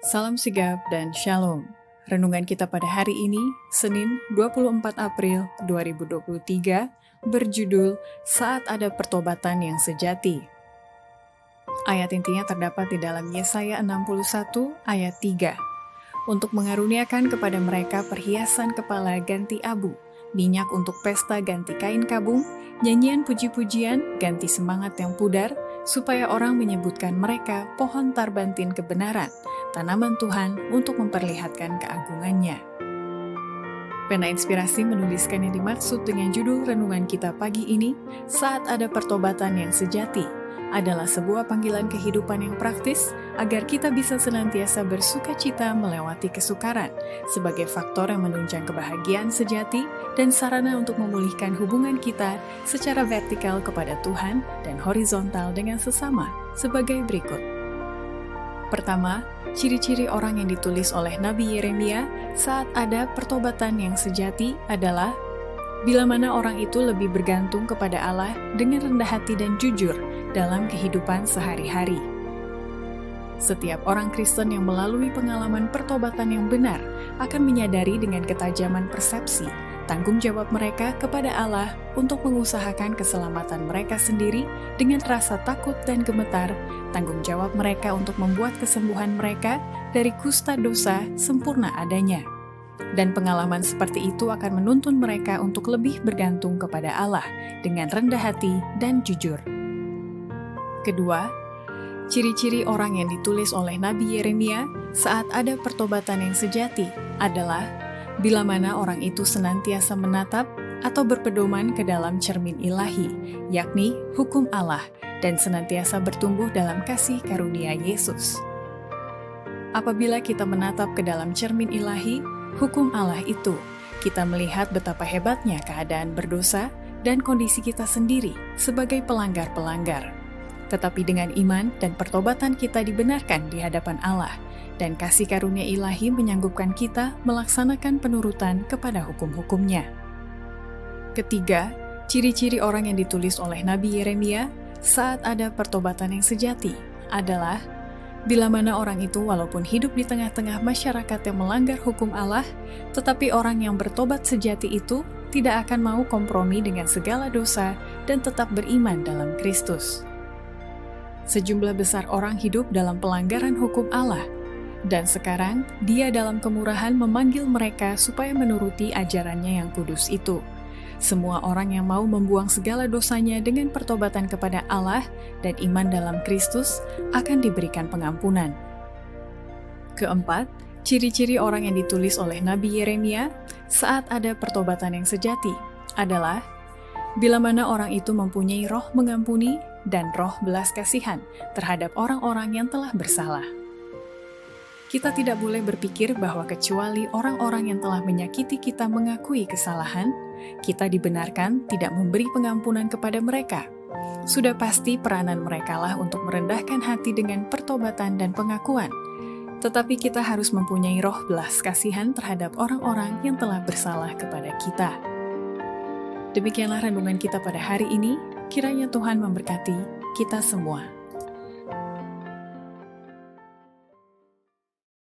Salam sigap dan shalom. Renungan kita pada hari ini, Senin 24 April 2023, berjudul Saat Ada Pertobatan yang Sejati. Ayat intinya terdapat di dalam Yesaya 61 ayat 3. Untuk mengaruniakan kepada mereka perhiasan kepala ganti abu, minyak untuk pesta ganti kain kabung, nyanyian puji-pujian ganti semangat yang pudar, supaya orang menyebutkan mereka pohon tarbantin kebenaran, tanaman Tuhan untuk memperlihatkan keagungannya. Pena Inspirasi menuliskan yang dimaksud dengan judul renungan kita pagi ini, Saat Ada Pertobatan yang Sejati, adalah sebuah panggilan kehidupan yang praktis agar kita bisa senantiasa bersukacita melewati kesukaran sebagai faktor yang menunjang kebahagiaan sejati dan sarana untuk memulihkan hubungan kita secara vertikal kepada Tuhan dan horizontal dengan sesama sebagai berikut. Pertama, ciri-ciri orang yang ditulis oleh Nabi Yeremia saat ada pertobatan yang sejati adalah bila mana orang itu lebih bergantung kepada Allah dengan rendah hati dan jujur dalam kehidupan sehari-hari. Setiap orang Kristen yang melalui pengalaman pertobatan yang benar akan menyadari dengan ketajaman persepsi tanggung jawab mereka kepada Allah untuk mengusahakan keselamatan mereka sendiri dengan rasa takut dan gemetar, tanggung jawab mereka untuk membuat kesembuhan mereka dari kusta dosa sempurna adanya. Dan pengalaman seperti itu akan menuntun mereka untuk lebih bergantung kepada Allah dengan rendah hati dan jujur. Kedua, ciri-ciri orang yang ditulis oleh Nabi Yeremia saat ada pertobatan yang sejati adalah bila mana orang itu senantiasa menatap atau berpedoman ke dalam cermin ilahi, yakni hukum Allah, dan senantiasa bertumbuh dalam kasih karunia Yesus. Apabila kita menatap ke dalam cermin ilahi, hukum Allah itu, kita melihat betapa hebatnya keadaan berdosa dan kondisi kita sendiri sebagai pelanggar-pelanggar. Tetapi dengan iman dan pertobatan kita dibenarkan di hadapan Allah, dan kasih karunia ilahi menyanggupkan kita melaksanakan penurutan kepada hukum-hukumnya. Ketiga, ciri-ciri orang yang ditulis oleh Nabi Yeremia saat ada pertobatan yang sejati adalah bila mana orang itu walaupun hidup di tengah-tengah masyarakat yang melanggar hukum Allah, tetapi orang yang bertobat sejati itu tidak akan mau kompromi dengan segala dosa dan tetap beriman dalam Kristus. Sejumlah besar orang hidup dalam pelanggaran hukum Allah, dan sekarang Dia dalam kemurahan memanggil mereka supaya menuruti ajarannya yang kudus itu. Semua orang yang mau membuang segala dosanya dengan pertobatan kepada Allah dan iman dalam Kristus akan diberikan pengampunan. Keempat, ciri-ciri orang yang ditulis oleh Nabi Yeremia saat ada pertobatan yang sejati adalah bila mana orang itu mempunyai roh mengampuni dan roh belas kasihan terhadap orang-orang yang telah bersalah. Kita tidak boleh berpikir bahwa kecuali orang-orang yang telah menyakiti kita mengakui kesalahan, kita dibenarkan tidak memberi pengampunan kepada mereka. Sudah pasti peranan merekalah untuk merendahkan hati dengan pertobatan dan pengakuan. Tetapi kita harus mempunyai roh belas kasihan terhadap orang-orang yang telah bersalah kepada kita. Demikianlah renungan kita pada hari ini. Kiranya Tuhan memberkati kita semua.